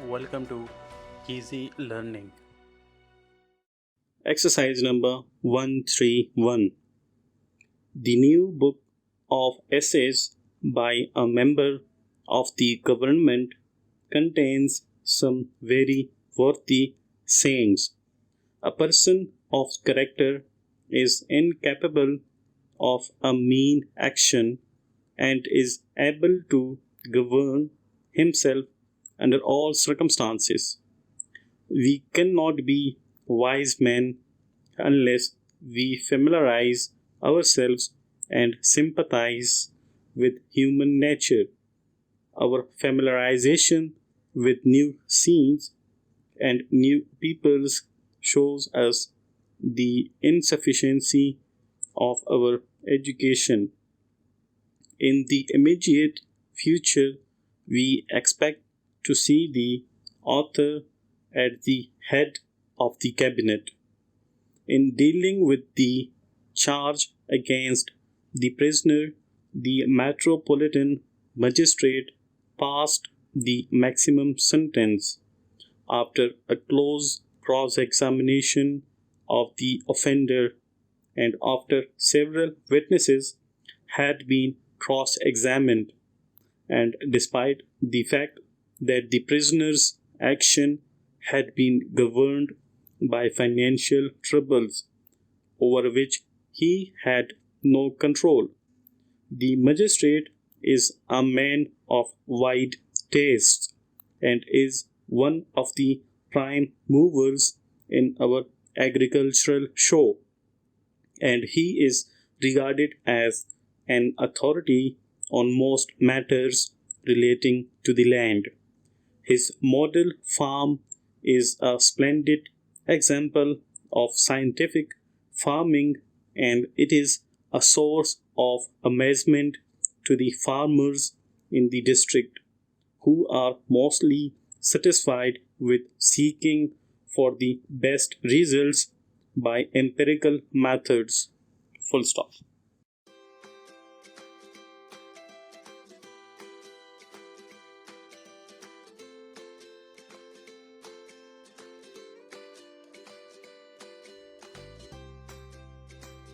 Welcome to Easy Learning. Exercise number 131. The new book of essays by a member of the government contains some very worthy sayings. A person of character is incapable of a mean action and is able to govern himself under all circumstances. We cannot be wise men unless we familiarize ourselves and sympathize with human nature. Our familiarization with new scenes and new peoples shows us the insufficiency of our education. In the immediate future, we expect to see the author at the head of the cabinet. In dealing with the charge against the prisoner, the Metropolitan Magistrate passed the maximum sentence. After a close cross-examination of the offender and after several witnesses had been cross-examined, and despite the fact that the prisoner's action had been governed by financial troubles over which he had no control. The magistrate is a man of wide tastes and is one of the prime movers in our agricultural show, and he is regarded as an authority on most matters relating to the land. His model farm is a splendid example of scientific farming, and it is a source of amazement to the farmers in the district, who are mostly satisfied with seeking for the best results by empirical methods. Full stop.